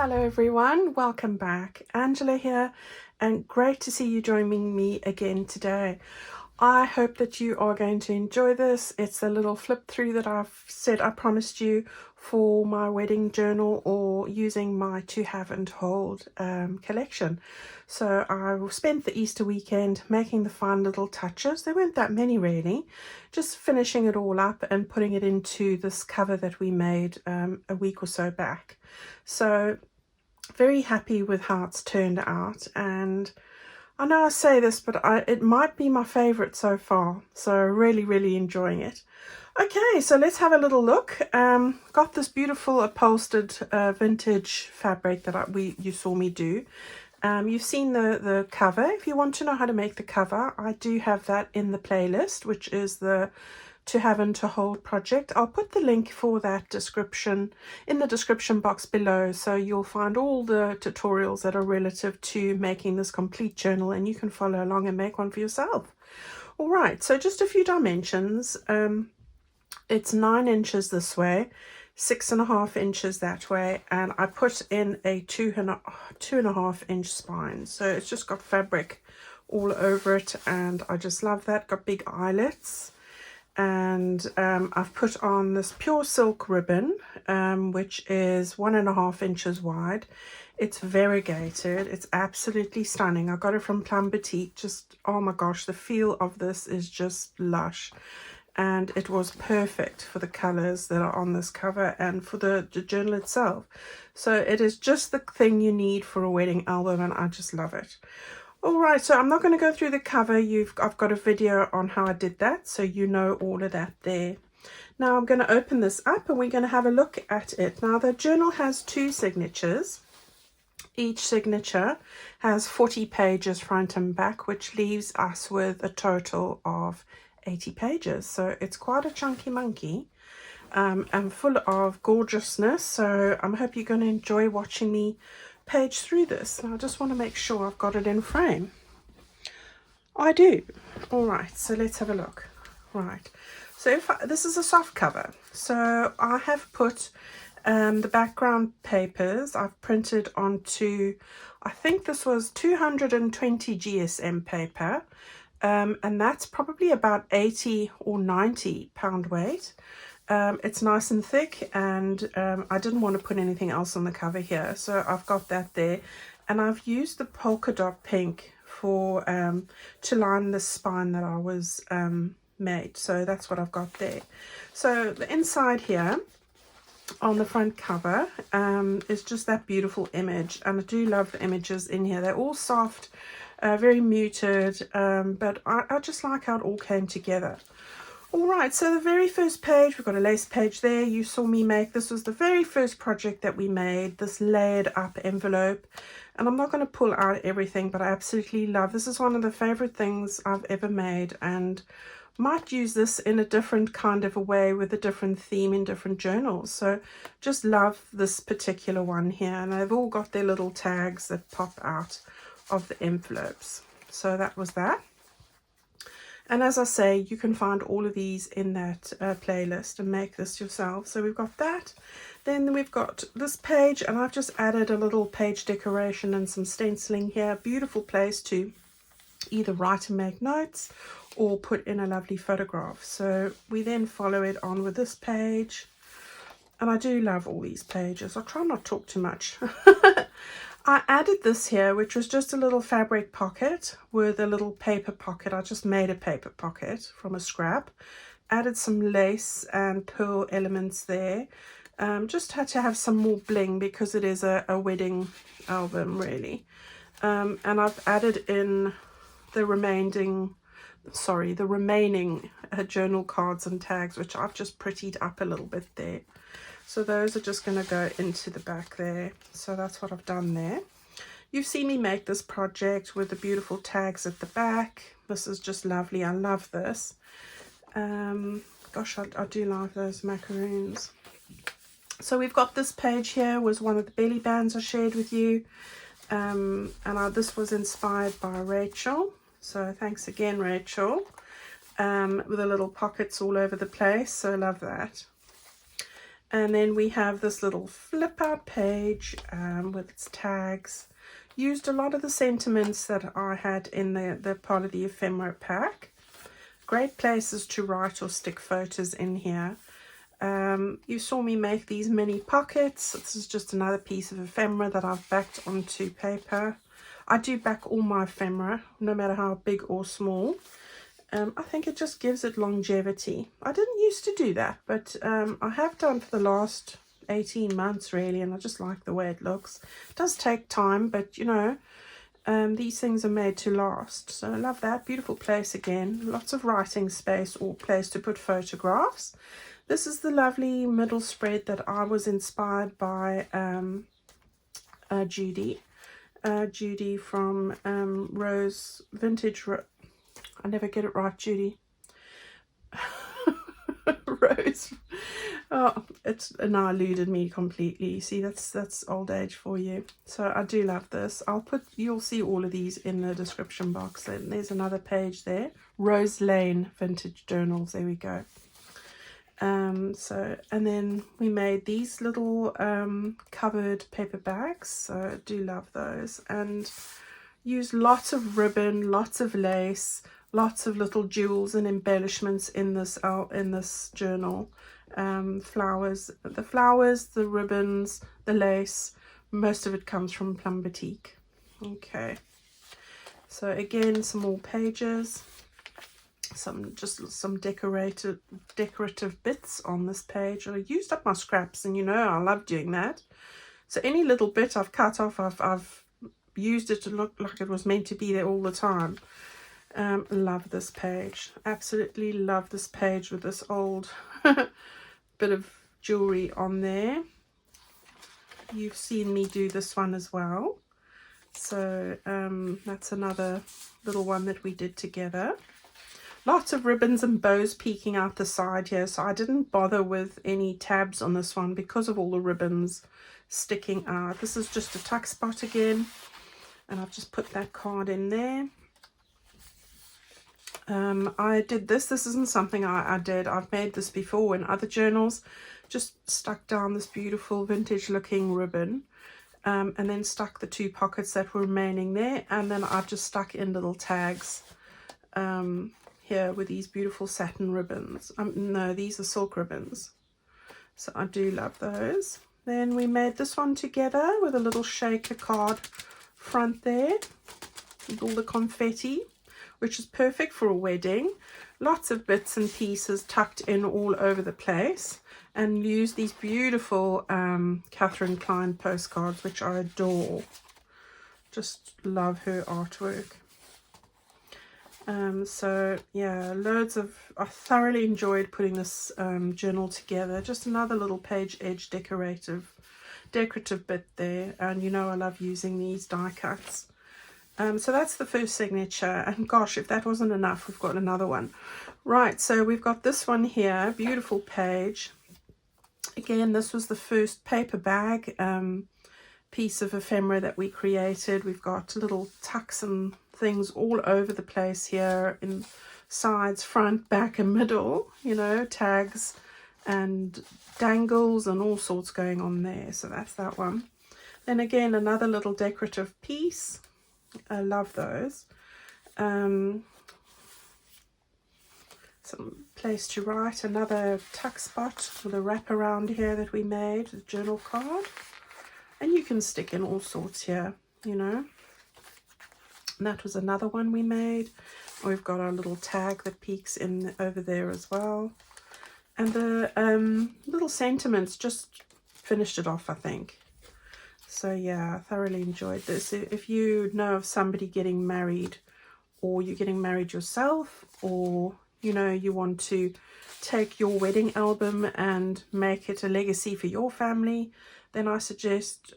Hello everyone, welcome back. Angela here, and great to see you joining me again today. I hope that you are going to enjoy this. It's a little flip through that I've said I promised you for my wedding journal, or using my to have and hold collection. So I spent the Easter weekend making the fine little touches. There weren't that many really, just finishing it all up and putting it into this cover that we made a week or so back. So very happy with how it's turned out, and I know I say this, but it might be my favorite so far, so really enjoying it. Okay, so let's have a little look. Got this beautiful upholstered vintage fabric that you saw me do. You've seen the cover. If you want to know how to make the cover, I do have that in the playlist, which is the To Have and To Hold project. I'll put the link for that description in the description box below, so you'll find all the tutorials that are relative to making this complete journal, and you can follow along and make one for yourself. All right, so just a few dimensions. It's 9 inches this way, 6.5 inches that way, and I put in a 2.5 inch spine, so it's just got fabric all over it, and I just love that. Got big eyelets. And I've put on this pure silk ribbon, which is 1.5 inches wide. It's variegated. It's absolutely stunning. I got it from Plum Boutique. Just, oh my gosh, the feel of this is just lush. And it was perfect for the colors that are on this cover and for the journal itself. So it is just the thing you need for a wedding album, and I just love it. Alright, so I'm not going to go through the cover. I've got a video on how I did that, so you know all of that there. Now I'm going to open this up and we're going to have a look at it. Now the journal has 2 signatures. Each signature has 40 pages front and back, which leaves us with a total of 80 pages. So it's quite a chunky monkey, and full of gorgeousness. So I hope you're going to enjoy watching me page through this. I just want to make sure I've got it in frame. I do. All right, so let's have a look. Right, so this is a soft cover, so I have put the background papers I've printed onto, I think this was 220 GSM paper, and that's probably about 80 or 90 pound weight. It's nice and thick, and I didn't want to put anything else on the cover here, so I've got that there. And I've used the polka dot pink for to line the spine that I was made, so that's what I've got there. So the inside here on the front cover is just that beautiful image, and I do love the images in here. They're all soft, very muted, but I just like how it all came together. Alright, so the very first page, we've got a lace page there. You saw me make, this was the very first project that we made, this layered up envelope. And I'm not going to pull out everything, but I absolutely love, this is one of the favorite things I've ever made, and might use this in a different kind of a way with a different theme in different journals. So just love this particular one here, and they've all got their little tags that pop out of the envelopes. So that was that. And as I say, you can find all of these in that playlist and make this yourself. So we've got that. Then we've got this page, and I've just added a little page decoration and some stenciling here. Beautiful place to either write and make notes or put in a lovely photograph. So we then follow it on with this page. And I do love all these pages. I'll try not to talk too much. I added this here, which was just a little fabric pocket with a little paper pocket. I just made a paper pocket from a scrap. Added some lace and pearl elements there. Just had to have some more bling because it is a wedding album, really. And I've added in the remaining journal cards and tags, which I've just prettied up a little bit there. So those are just going to go into the back there. So that's what I've done there. You've seen me make this project with the beautiful tags at the back. This is just lovely. I love this. Gosh, I do love those macaroons. So we've got this page here, was one of the belly bands I shared with you. This was inspired by Rachel. So thanks again, Rachel. With the little pockets all over the place. So love that. And then we have this little flip out page with its tags. Used a lot of the sentiments that I had in the part of the ephemera pack. Great places to write or stick photos in here. You saw me make these mini pockets. This is just another piece of ephemera that I've backed onto paper. I do back all my ephemera, no matter how big or small. I think it just gives it longevity. I didn't used to do that, but I have done for the last 18 months really, and I just like the way it looks. It does take time, but you know, these things are made to last. So I love that. Beautiful place again. Lots of writing space or place to put photographs. This is the lovely middle spread that I was inspired by Judy. Judy from Rose Vintage. I never get it right, Judy. Rose. Oh, it's now eluded me completely. You see, that's old age for you. So I do love this. You'll see all of these in the description box. And there's another page there. Rose Lane Vintage Journals. There we go. And then we made these little covered paper bags. So I do love those. And use lots of ribbon, lots of lace, lots of little jewels and embellishments in this journal. Flowers, the ribbons, the lace, most of it comes from Plum Boutique. Okay, so again, some more pages, some decorative bits on this page. I used up my scraps, and you know I love doing that. So any little bit I've cut off, I've used it to look like it was meant to be there all the time. Love this page. Absolutely love this page with this old bit of jewelry on there. You've seen me do this one as well. So that's another little one that we did together. Lots of ribbons and bows peeking out the side here. So I didn't bother with any tabs on this one because of all the ribbons sticking out. This is just a tuck spot again. And I've just put that card in there. I did this. This isn't something I did. I've made this before in other journals. Just stuck down this beautiful vintage looking ribbon. And then stuck the two pockets that were remaining there. And then I've just stuck in little tags here with these beautiful satin ribbons. No, these are silk ribbons. So I do love those. Then we made this one together with a little shaker card front there with all the confetti, which is perfect for a wedding. Lots of bits and pieces tucked in all over the place, and use these beautiful Catherine Klein postcards, which I adore. Just love her artwork. So yeah, I thoroughly enjoyed putting this journal together. Just another little page edge decorative bit there, and you know I love using these die cuts. So that's the first signature, and gosh, if that wasn't enough, we've got another one. Right, so we've got this one here, beautiful page. Again, this was the first paper bag piece of ephemera that we created. We've got little tucks and things all over the place here, in sides, front, back and middle, you know, tags and dangles and all sorts going on there. So that's that one. Then again, another little decorative piece. I love those. Some place to write, another tuck spot with a wrap around here that we made, a journal card. And you can stick in all sorts here, you know. And that was another one we made. We've got our little tag that peeks in over there as well. And the little sentiments just finished it off, I think. So yeah, I thoroughly enjoyed this. If you know of somebody getting married, or you're getting married yourself, or you know you want to take your wedding album and make it a legacy for your family, then I suggest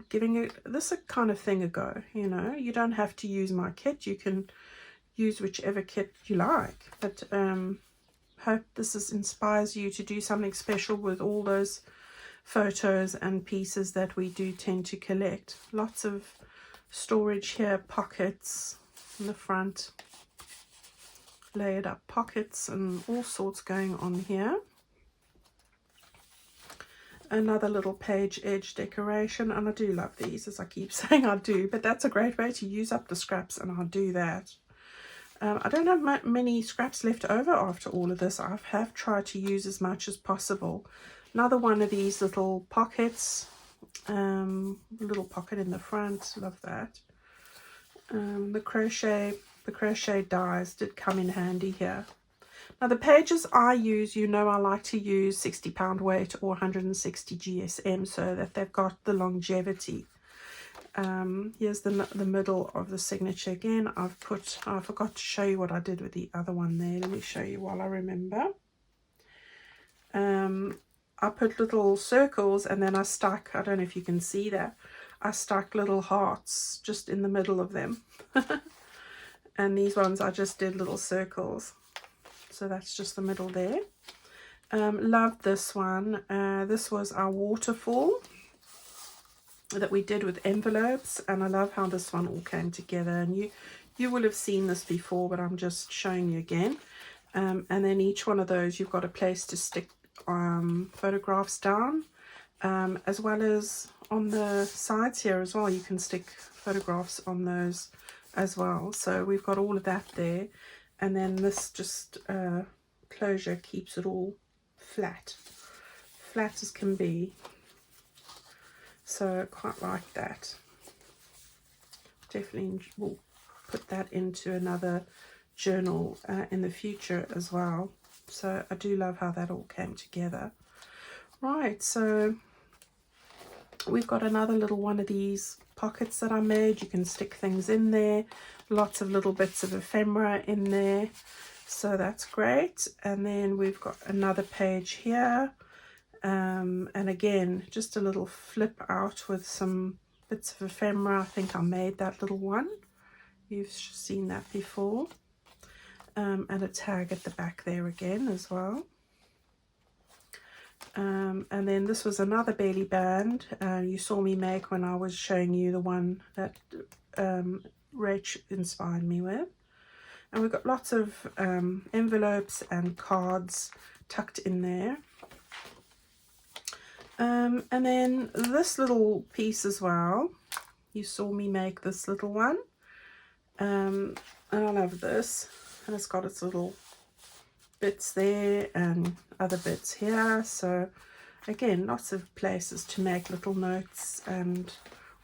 giving this kind of thing a go. You know, you don't have to use my kit. You can use whichever kit you like. But hope this inspires you to do something special with all those photos and pieces that we do tend to collect. Lots of storage here, pockets in the front, layered up pockets and all sorts going on here. another little page edge decoration, and I do love these, as I keep saying I do, but that's a great way to use up the scraps, and I'll do that. I don't have many scraps left over after all of this. I have tried to use as much as possible. Another one of these little pockets, little pocket in the front, love that. The crochet dies did come in handy here. Now the pages I use, you know, I like to use 60-pound weight or 160 GSM so that they've got the longevity. Here's the middle of the signature again. I forgot to show you what I did with the other one there. Let me show you while I remember. I put little circles, and then I stuck, I don't know if you can see that, I stuck little hearts just in the middle of them. And these ones I just did little circles. So that's just the middle there. Loved this one. This was our waterfall that we did with envelopes, and I love how this one all came together. And you will have seen this before, but I'm just showing you again. And then each one of those, you've got a place to stick photographs down, as well as on the sides here as well. You can stick photographs on those as well. So we've got all of that there. And then this just closure keeps it all flat as can be. So quite like that. Definitely will put that into another journal in the future as well. So I do love how that all came together. Right, so we've got another little one of these pockets that I made. You can stick things in there. Lots of little bits of ephemera in there. So that's great. And then we've got another page here. And again, just a little flip out with some bits of ephemera. I think I made that little one. You've seen that before. And a tag at the back there again as well. And then this was another belly band you saw me make when I was showing you the one that Rach inspired me with. And we've got lots of envelopes and cards tucked in there. And then this little piece as well, you saw me make this little one. And I love this. And it's got its little bits there and other bits here. So again, lots of places to make little notes and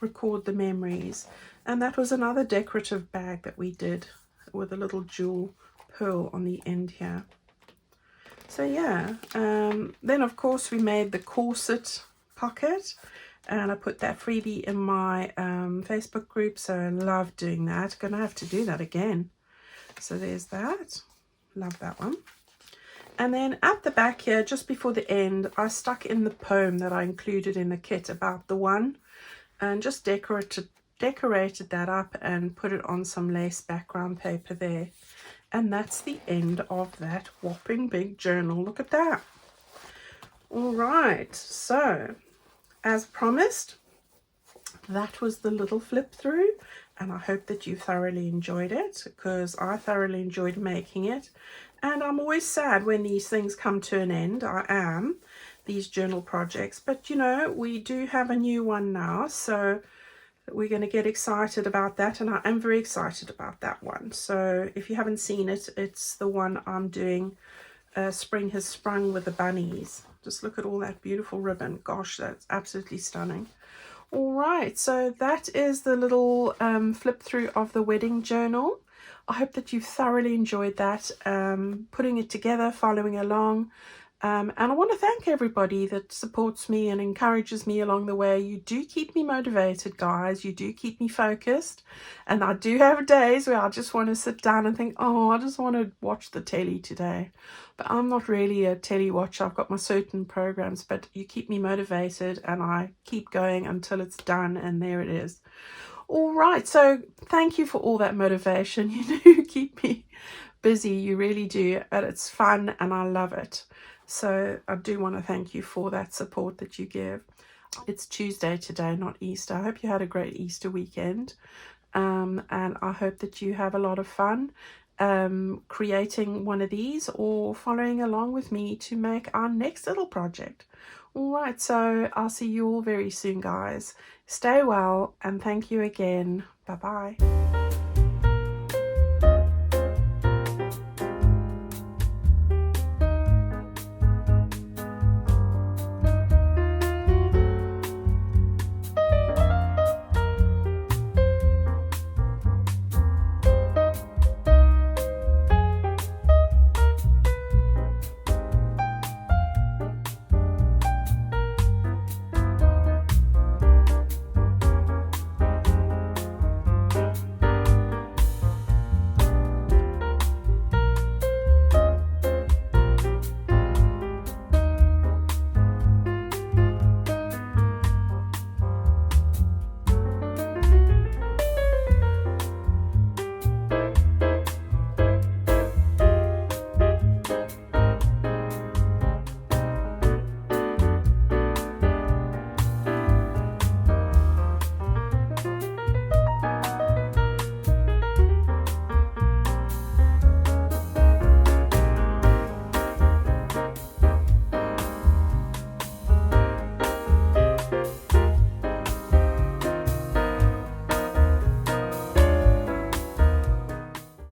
record the memories. And that was another decorative bag that we did with a little jewel pearl on the end here. So yeah, then of course we made the corset pocket, and I put that freebie in my Facebook group, so I love doing that. Gonna have to do that again. So there's that. Love that one. And then at the back here, just before the end, I stuck in the poem that I included in the kit about the one, and just decorated that up and put it on some lace background paper there. And that's the end of that whopping big journal. Look at that. All right, so as promised, that was the little flip through, and I hope that you thoroughly enjoyed it, because I thoroughly enjoyed making it. And I'm always sad when these things come to an end. I am, these journal projects, but you know, we do have a new one now, so we're going to get excited about that, and I am very excited about that one. So if you haven't seen it, it's the one I'm doing, Spring Has Sprung with the bunnies. Just look at all that beautiful ribbon. Gosh, that's absolutely stunning. All right, so that is the little flip through of the wedding journal. I hope that you've thoroughly enjoyed that, putting it together, following along. And I want to thank everybody that supports me and encourages me along the way. You do keep me motivated, guys. You do keep me focused. And I do have days where I just want to sit down and think, oh, I just want to watch the telly today. But I'm not really a telly watcher. I've got my certain programs, but you keep me motivated and I keep going until it's done, and there it is. All right, so thank you for all that motivation. You do keep me busy, you really do, and it's fun and I love it. So I do want to thank you for that support that you give. It's Tuesday today, not Easter. I hope you had a great Easter weekend, and I hope that you have a lot of fun creating one of these or following along with me to make our next little project. All right, so I'll see you all very soon, guys. Stay well, and thank you again. Bye-bye.